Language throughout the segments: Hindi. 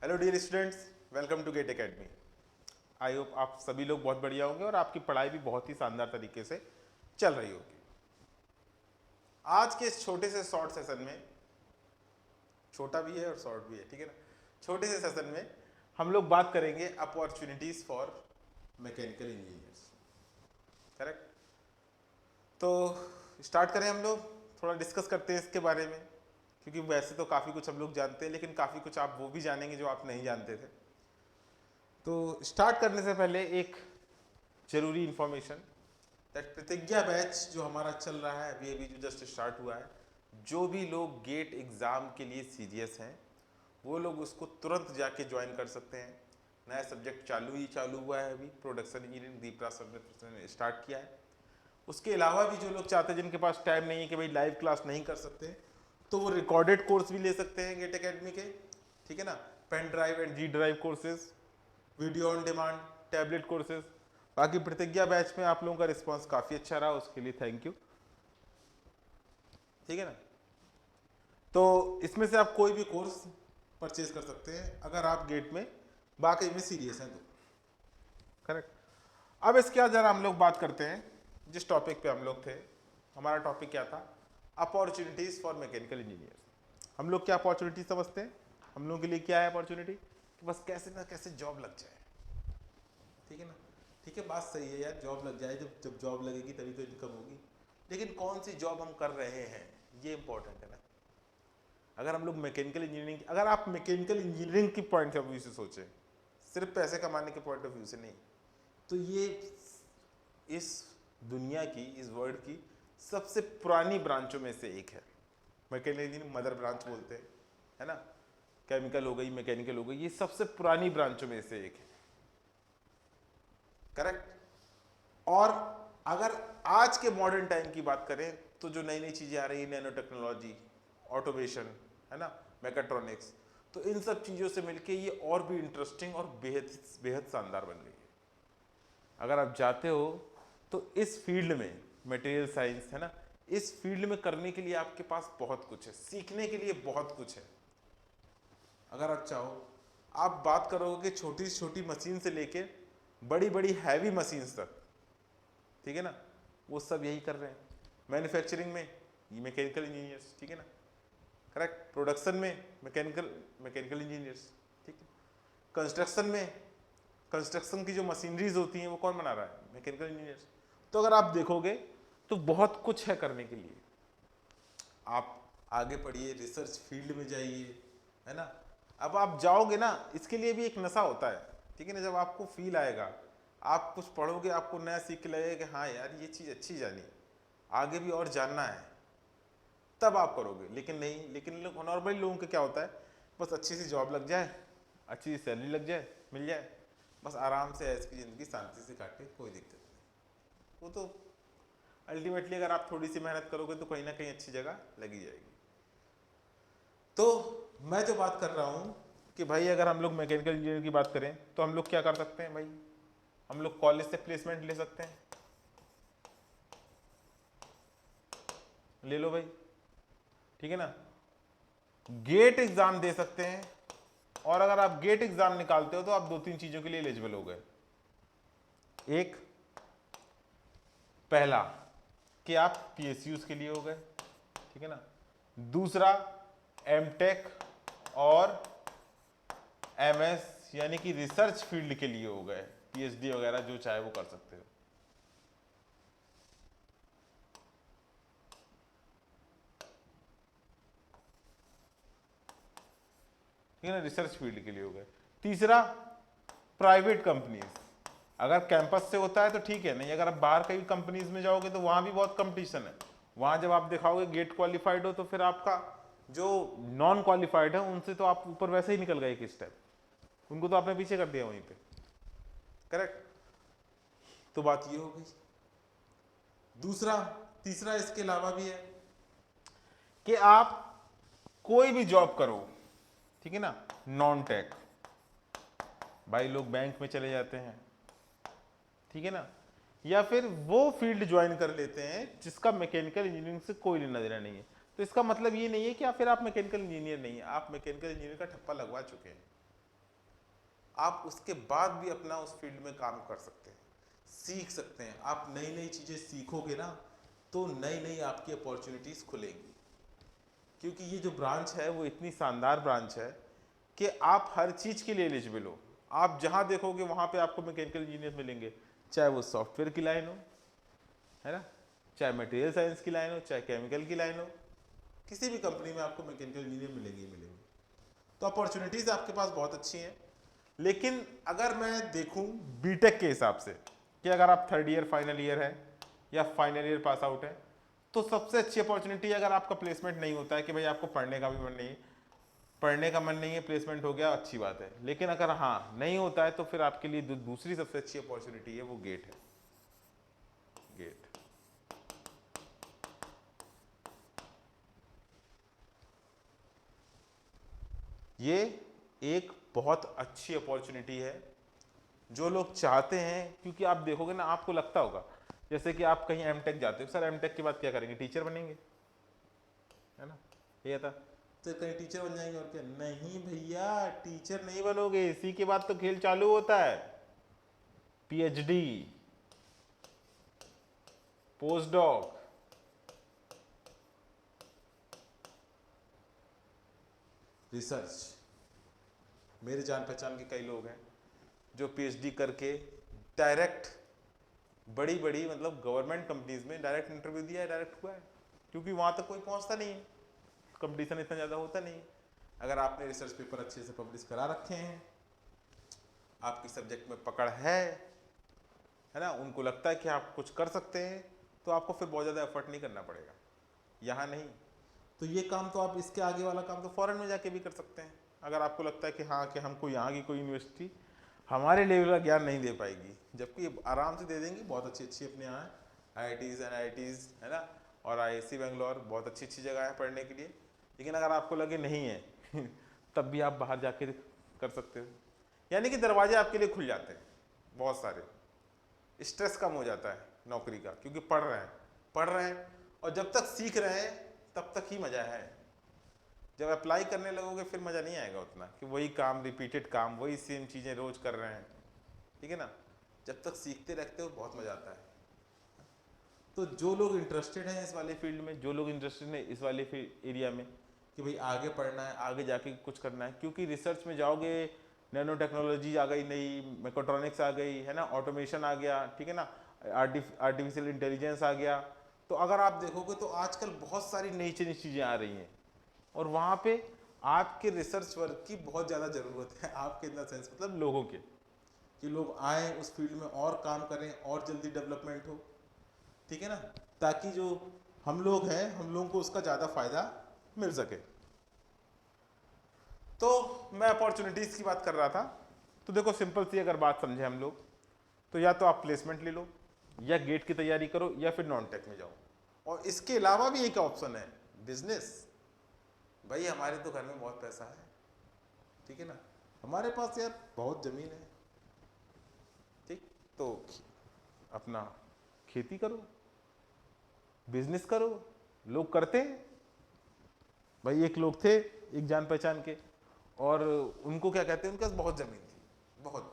Hello dear students, welcome to GATE Academy. I hope आप सभी लोग बहुत बढ़िया होंगे और आपकी पढ़ाई भी बहुत ही शानदार तरीके से चल रही होगी। आज के इस छोटे से शॉर्ट सेशन में, छोटा भी है और शॉर्ट भी है, ठीक है ना, छोटे से सेशन में हम लोग बात करेंगे opportunities for mechanical engineers. Correct. तो स्टार्ट करें, हम लोग थोड़ा डिस्कस करते हैं इसके बारे में, क्योंकि वैसे तो काफ़ी कुछ हम लोग जानते हैं, लेकिन काफ़ी कुछ आप वो भी जानेंगे जो आप नहीं जानते थे। तो स्टार्ट करने से पहले एक जरूरी इंफॉर्मेशन, दैट प्रतिज्ञा बैच जो हमारा चल रहा है अभी अभी जो जस्ट स्टार्ट हुआ है, जो भी लोग गेट एग्ज़ाम के लिए सीरियस हैं वो लोग उसको तुरंत जाके ज्वाइन कर सकते हैं। नया सब्जेक्ट चालू हुआ है अभी, प्रोडक्शन इंजीनियरिंग दीपरा सब्जेक्ट ने स्टार्ट किया है। उसके अलावा भी जो लोग चाहते हैं, जिनके पास टाइम नहीं है कि भाई लाइव क्लास नहीं कर सकते, तो वो रिकॉर्डेड कोर्स भी ले सकते हैं गेट एकेडमी के, ठीक है ना। Pen drive and G drive courses, video on demand, tablet courses. बाकी प्रतिज्ञा बैच में आप लोगों का रिस्पांस काफ़ी अच्छा रहा, उसके लिए थैंक यू, ठीक है ना। तो इसमें से आप कोई भी कोर्स परचेज कर सकते हैं अगर आप गेट में वाकई में सीरियस हैं तो। करेक्ट। अब इसके बाद जरा हम लोग बात करते हैं जिस टॉपिक पे हम लोग थे। हमारा टॉपिक क्या था? Opportunities for mechanical engineers. हम लोग क्या अपॉर्चुनिटी समझते हैं? हम लोगों के लिए क्या है अपॉर्चुनिटी? कि बस कैसे ना कैसे जॉब लग जाए, ठीक है ना। ठीक है, बात सही है यार, जॉब लग जाए, जब जब जॉब लगेगी तभी तो इनकम होगी, लेकिन कौन सी जॉब हम कर रहे हैं ये इंपॉर्टेंट है ना। अगर हम लोग मैकेनिकल इंजीनियरिंग, अगर आप मैकेनिकल इंजीनियरिंग की पॉइंट ऑफ व्यू से सोचें, सिर्फ पैसे कमाने के पॉइंट ऑफ व्यू से नहीं, तो ये इस दुनिया की, इस वर्ल्ड की सबसे पुरानी ब्रांचों में से एक है। मैकेनिकल इंजीनियरिंग मदर ब्रांच बोलते हैं, है ना। केमिकल हो गई, मैकेनिकल हो गई, ये सबसे पुरानी ब्रांचों में से एक है। करेक्ट। और अगर आज के मॉडर्न टाइम की बात करें तो जो नई नई चीजें आ रही है, नैनो टेक्नोलॉजी, ऑटोमेशन, है ना, मैकेट्रॉनिक्स, तो इन सब चीजों से मिलके ये और भी इंटरेस्टिंग और बेहद बेहद शानदार बन गई है। अगर आप जाते हो तो इस फील्ड में, मटेरियल साइंस, है ना, इस फील्ड में करने के लिए आपके पास बहुत कुछ है, सीखने के लिए बहुत कुछ है। अगर आप चाहो, आप बात करोगे छोटी से छोटी मशीन से लेके बड़ी बड़ी हैवी मशीन्स तक, ठीक है ना, वो सब यही कर रहे हैं। मैन्युफैक्चरिंग में ये मैकेनिकल इंजीनियर्स, ठीक है ना। करेक्ट। प्रोडक्शन में मैकेनिकल इंजीनियर्स, ठीक है। कंस्ट्रक्शन में, कंस्ट्रक्शन की जो मशीनरीज होती हैं वो कौन बना रहा है? Mechanical engineers. तो अगर आप देखोगे तो बहुत कुछ है करने के लिए। आप आगे पढ़िए, रिसर्च फील्ड में जाइए, है ना। अब आप जाओगे ना, इसके लिए भी एक नशा होता है, ठीक है ना। जब आपको फील आएगा, आप कुछ पढ़ोगे, आपको नया सीख के लगेगा कि हाँ यार ये चीज़ अच्छी जानी, आगे भी और जानना है, तब आप करोगे। लेकिन नहीं, लेकिन नॉर्मली लोगों का क्या होता है, बस अच्छी सी जॉब लग जाए, अच्छी सी सैलरी लग जाए, मिल जाए, बस आराम से ऐसी की ज़िंदगी शांति से काटे, कोई दिक्कत नहीं। वो तो अल्टीमेटली अगर आप थोड़ी सी मेहनत करोगे तो कहीं ना कहीं अच्छी जगह लगी जाएगी। तो मैं जो बात कर रहा हूँ कि भाई अगर हम लोग मैकेनिकल इंजीनियर की बात करें तो हम लोग क्या कर सकते हैं भाई? हम लोग कॉलेज से प्लेसमेंट ले सकते हैं, ले लो भाई, ठीक है ना। गेट एग्जाम दे सकते हैं, और अगर आप गेट एग्जाम निकालते हो तो आप दो तीन चीजों के लिए एलिजिबल हो गए। एक, पहला कि आप पीएसयूज के लिए हो गए, ठीक है ना। दूसरा, एमटेक और एमएस यानी कि रिसर्च फील्ड के लिए हो गए, पीएचडी वगैरह जो चाहे वो कर सकते हो। ठीक है ना, रिसर्च फील्ड के लिए हो गए। तीसरा, प्राइवेट कंपनीज, अगर कैंपस से होता है तो ठीक है, नहीं अगर आप बाहर कई कंपनीज में जाओगे तो वहां भी बहुत कंपटीशन है। वहां जब आप दिखाओगे गेट क्वालिफाइड हो तो फिर आपका जो नॉन क्वालिफाइड है उनसे तो आप ऊपर वैसे ही निकल गए एक स्टेप, उनको तो आपने पीछे कर दिया वहीं पे। करेक्ट। तो बात ये हो गई। दूसरा, तीसरा इसके अलावा भी है कि आप कोई भी जॉब करो, ठीक है ना, नॉन टेक, भाई लोग बैंक में चले जाते हैं, ठीक है ना, या फिर वो फील्ड ज्वाइन कर लेते हैं जिसका मैकेनिकल इंजीनियरिंग से कोई लेना देना नहीं है। तो इसका मतलब ये नहीं है कि आप मैकेनिकल इंजीनियर नहीं है, आप मैकेनिकल इंजीनियर का ठप्पा लगवा चुके हैं, आप उसके बाद भी अपना उस फील्ड में काम कर सकते हैं, सीख सकते हैं। आप नई नई चीज़ें सीखोगे ना तो नई नई आपकी अपॉर्चुनिटीज़ खुलेंगी, क्योंकि ये जो ब्रांच है वो इतनी शानदार ब्रांच है कि आप हर चीज़ के लिए एलिजिबल हो। आप जहाँ देखोगे वहाँ पे आपको मैकेनिकल इंजीनियर मिलेंगे, चाहे वो सॉफ्टवेयर की लाइन हो, है ना, चाहे मटेरियल साइंस की लाइन हो, चाहे केमिकल की लाइन हो, किसी भी कंपनी में आपको मैकेनिकल इंजीनियर मिलेंगे ही मिलेंगे। तो अपॉर्चुनिटीज़ आपके पास बहुत अच्छी हैं। लेकिन अगर मैं देखूं बीटेक के हिसाब से कि अगर आप थर्ड ईयर फाइनल ईयर है या फाइनल ईयर पास आउट है, तो सबसे अच्छी अपॉर्चुनिटी अगर आपका प्लेसमेंट नहीं होता है कि भाई आपको पढ़ने का भी मन नहीं है, पढ़ने का मन नहीं है, प्लेसमेंट हो गया, अच्छी बात है। लेकिन अगर हाँ नहीं होता है तो फिर आपके लिए दूसरी सबसे अच्छी अपॉर्चुनिटी है वो गेट है। गेट ये एक बहुत अच्छी अपॉर्चुनिटी है जो लोग चाहते हैं, क्योंकि आप देखोगे ना, आपको लगता होगा जैसे कि आप कहीं एमटेक जाते हो, सर एमटेक के बाद क्या करेंगे, टीचर बनेंगे, है ना, ये था, तो कहीं टीचर बन जाएंगे और क्या। नहीं भैया, टीचर नहीं बनोगे, इसी के बाद तो खेल चालू होता है, पीएचडी, पोस्ट डॉक, रिसर्च। मेरे जान पहचान के कई लोग हैं जो पीएचडी करके डायरेक्ट बड़ी बड़ी मतलब गवर्नमेंट कंपनीज में डायरेक्ट इंटरव्यू दिया है, डायरेक्ट हुआ है, क्योंकि वहां तक कोई पहुंचता नहीं है, कंपटीशन इतना ज़्यादा होता नहीं। अगर आपने रिसर्च पेपर अच्छे से पब्लिश करा रखे हैं, आपकी सब्जेक्ट में पकड़ है ना, उनको लगता है कि आप कुछ कर सकते हैं, तो आपको फिर बहुत ज़्यादा एफर्ट नहीं करना पड़ेगा। यहाँ नहीं, तो ये काम तो आप, इसके आगे वाला काम तो फॉरेन में जाके भी कर सकते हैं। अगर आपको लगता है कि हाँ कि हमको यहाँ की कोई यूनिवर्सिटी हमारे लेवल का ज्ञान नहीं दे पाएगी, जबकि आराम से दे देंगी, बहुत अच्छी अच्छी अपने यहाँ IITs NITs, है ना, और IISc बेंगलोर, बहुत अच्छी अच्छी जगह है पढ़ने के लिए। लेकिन अगर आपको लगे नहीं है तब भी आप बाहर जाके कर सकते हो। यानी कि दरवाजे आपके लिए खुल जाते हैं बहुत सारे, स्ट्रेस कम हो जाता है नौकरी का, क्योंकि पढ़ रहे हैं और जब तक सीख रहे हैं तब तक ही मज़ा है। जब अप्लाई करने लगोगे फिर मज़ा नहीं आएगा उतना, कि वही काम, रिपीटेड काम, वही सेम चीज़ें रोज़ कर रहे हैं, ठीक है ना। जब तक सीखते रहते हो बहुत मज़ा आता है। तो जो लोग इंटरेस्टेड हैं इस वाले फील्ड में, जो लोग इंटरेस्टेड हैं इस वाले एरिया में कि भाई आगे पढ़ना है, आगे जाके कुछ करना है, क्योंकि रिसर्च में जाओगे, नैनो टेक्नोलॉजी आ गई, नई मैकेट्रॉनिक्स आ गई, है ना, ऑटोमेशन आ गया, ठीक है ना, आर्टिफिशियल इंटेलिजेंस आ गया। तो अगर आप देखोगे तो आजकल बहुत सारी नई चीज़ें आ रही हैं, और वहाँ पे आपके रिसर्च वर्क की बहुत ज़्यादा ज़रूरत है। आपके इन द सेंस मतलब लोगों के, कि लोग आए उस फील्ड में और काम करें और जल्दी डेवलपमेंट हो, ठीक है ना, ताकि जो हम लोग हैं हम लोगों को उसका ज़्यादा फायदा मिल सके। तो मैं अपॉर्चुनिटीज़ की बात कर रहा था। तो देखो सिंपल सी अगर बात समझे हम लोग, तो या तो आप प्लेसमेंट ले लो, या गेट की तैयारी करो, या फिर नॉन टेक में जाओ। और इसके अलावा भी एक ऑप्शन है बिजनेस। भाई हमारे तो घर में बहुत पैसा है, ठीक है ना, हमारे पास यार बहुत ज़मीन है, ठीक, तो अपना खेती करो, बिजनेस करो, लोग करते हैं। भाई एक लोग थे, एक जान पहचान के, और उनको क्या कहते हैं, उनके पास बहुत ज़मीन थी, बहुत।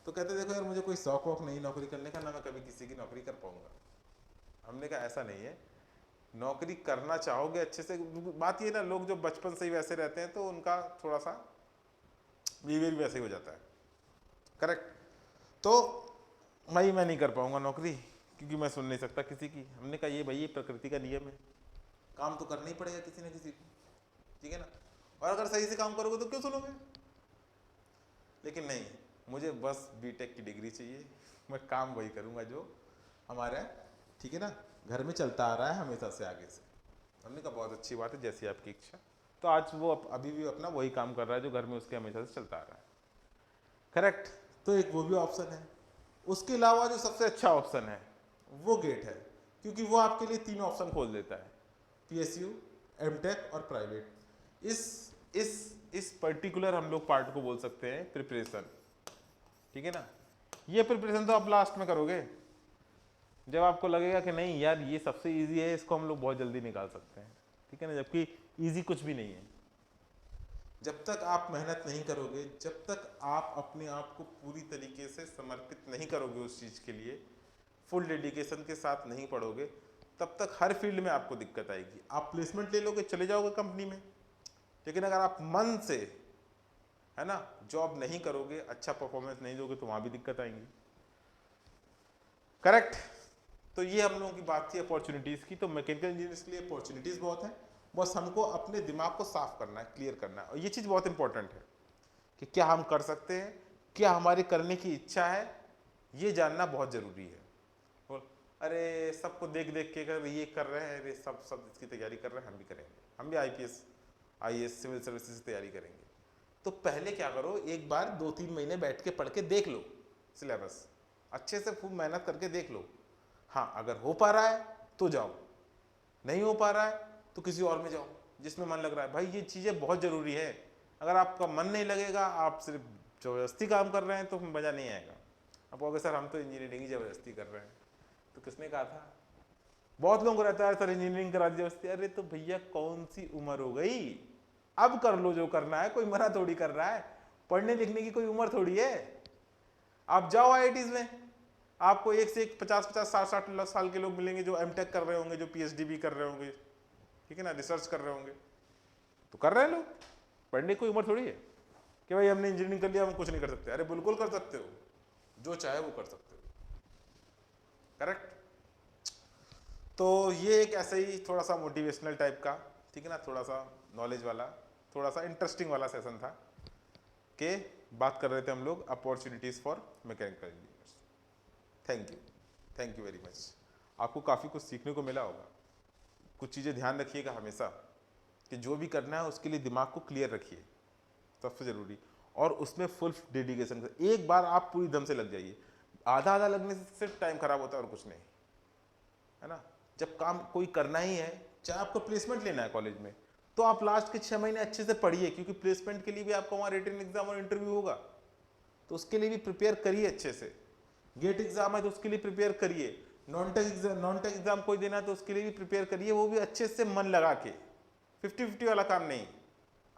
तो कहते देखो यार मुझे कोई शौक वौक नहीं नौकरी करने का, ना मैं कभी किसी की नौकरी कर पाऊंगा। हमने कहा ऐसा नहीं है, नौकरी करना चाहोगे अच्छे से, बात ये ना, लोग जो बचपन से ही वैसे रहते हैं तो उनका थोड़ा सा बिहेवियर भी वैसे ही हो जाता है, करेक्ट। तो भाई मैं नहीं कर पाऊंगा नौकरी, क्योंकि मैं सुन नहीं सकता किसी की। हमने कहा ये भाई ये प्रकृति का नियम है, काम तो करना ही पड़ेगा किसी न किसी को, ठीक है ना, और अगर सही से काम करोगे तो क्यों सुनोगे। लेकिन नहीं, मुझे बस बीटेक की डिग्री चाहिए, मैं काम वही करूंगा जो हमारे, ठीक है ना, घर में चलता आ रहा है हमेशा से आगे से। हमने कहा बहुत अच्छी बात है, जैसी आपकी इच्छा। तो आज वो अभी भी अपना वही काम कर रहा है जो घर में उसके हमेशा से चलता आ रहा है, करेक्ट। तो एक वो भी ऑप्शन है। उसके अलावा जो सबसे अच्छा ऑप्शन है वो गेट है, क्योंकि वो आपके लिए 3 ऑप्शन खोल देता है, PSU, एमटेक और प्राइवेट। इस पर्टिकुलर हम लोग पार्ट को बोल सकते हैं प्रिपरेशन, ठीक है ना। ये प्रिपरेशन तो आप लास्ट में करोगे, जब आपको लगेगा कि नहीं यार ये सबसे इजी है, इसको हम लोग बहुत जल्दी निकाल सकते हैं, ठीक है ना, जबकि इजी कुछ भी नहीं है। जब तक आप मेहनत नहीं करोगे, जब तक आप अपने आप को पूरी तरीके से समर्पित नहीं करोगे उस चीज़ के लिए, फुल डेडिकेशन के साथ नहीं पढ़ोगे, तब तक हर फील्ड में आपको दिक्कत आएगी। आप प्लेसमेंट ले लोगे, चले जाओगे कंपनी में, लेकिन अगर आप मन से, है ना, जॉब नहीं करोगे, अच्छा परफॉर्मेंस नहीं दोगे, तो वहाँ भी दिक्कत आएंगी। करेक्ट। तो ये हम लोगों की बात थी अपॉर्चुनिटीज़ की। तो मैकेनिकल इंजीनियर्स के लिए अपॉर्चुनिटीज़ बहुत हैं, बस हमको अपने दिमाग को साफ करना है, क्लियर करना है। और ये चीज़ बहुत इंपॉर्टेंट है कि क्या हम कर सकते हैं, क्या हमारी करने की इच्छा है, ये जानना बहुत ज़रूरी है। और अरे सबको देख देख के कर ये कर रहे हैं, अरे सब इसकी तैयारी कर रहे हैं, हम भी करेंगे, हम भी IPS IAS सिविल सर्विसेज की तैयारी करेंगे। तो पहले क्या करो, एक बार 2-3 महीने बैठ के पढ़ के देख लो सिलेबस, अच्छे से खूब मेहनत करके देख लो। हाँ, अगर हो पा रहा है तो जाओ, नहीं हो पा रहा है तो किसी और में जाओ जिसमें मन लग रहा है। भाई ये चीज़ें बहुत ज़रूरी है। अगर आपका मन नहीं लगेगा, आप सिर्फ ज़बरदस्ती काम कर रहे हैं, तो मज़ा नहीं आएगा। आप कहोगे सर हम तो इंजीनियरिंग ही ज़बरदस्ती कर रहे हैं, तो किसने कहा था? बहुत लोगों को रहता है सर इंजीनियरिंग करा दी ज़बरदस्ती। अरे तो भैया कौन सी उम्र हो गई, अब कर लो जो करना है, कोई मना थोड़ी कर रहा है। पढ़ने लिखने की कोई उम्र थोड़ी है। आप जाओ IITs में, आपको एक से एक 50-50, 60-60 साल के लोग मिलेंगे जो MTech कर रहे होंगे, जो PhD भी कर रहे होंगे, ठीक है ना, रिसर्च कर रहे होंगे। तो कर रहे हैं लोग, पढ़ने की कोई उम्र थोड़ी है कि भाई हमने इंजीनियरिंग कर लिया हम कुछ नहीं कर सकते। अरे बिल्कुल कर सकते हो, जो चाहे वो कर सकते हो। करेक्ट। तो ये एक ऐसे ही थोड़ा सा मोटिवेशनल टाइप का, ठीक है ना, थोड़ा सा नॉलेज वाला, थोड़ा सा इंटरेस्टिंग वाला सेशन था कि बात कर रहे थे हम लोग opportunities for mechanical engineers. Thank you very much. आपको काफ़ी कुछ सीखने को मिला होगा। कुछ चीज़ें ध्यान रखिएगा हमेशा कि जो भी करना है उसके लिए दिमाग को क्लियर रखिए, सबसे ज़रूरी, और उसमें फुल डेडिकेशन से। एक बार आप पूरी दम से लग जाइए, आधा आधा लगने से सिर्फ टाइम खराब होता है और कुछ नहीं, है ना। जब काम कोई करना ही है, चाहे आपको प्लेसमेंट लेना है कॉलेज में, तो आप लास्ट के 6 महीने अच्छे से पढ़िए, क्योंकि प्लेसमेंट के लिए भी आपका वहाँ रिटन एग्जाम और इंटरव्यू होगा, तो उसके लिए भी प्रिपेयर करिए अच्छे से। गेट एग्जाम है तो उसके लिए प्रिपेयर करिए। नॉन टेक एग्जाम कोई देना है तो उसके लिए भी प्रिपेयर करिए, वो भी अच्छे से मन लगा के। 50-50 वाला काम नहीं,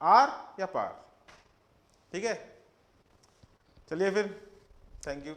आर या पार। ठीक है, चलिए फिर, थैंक यू।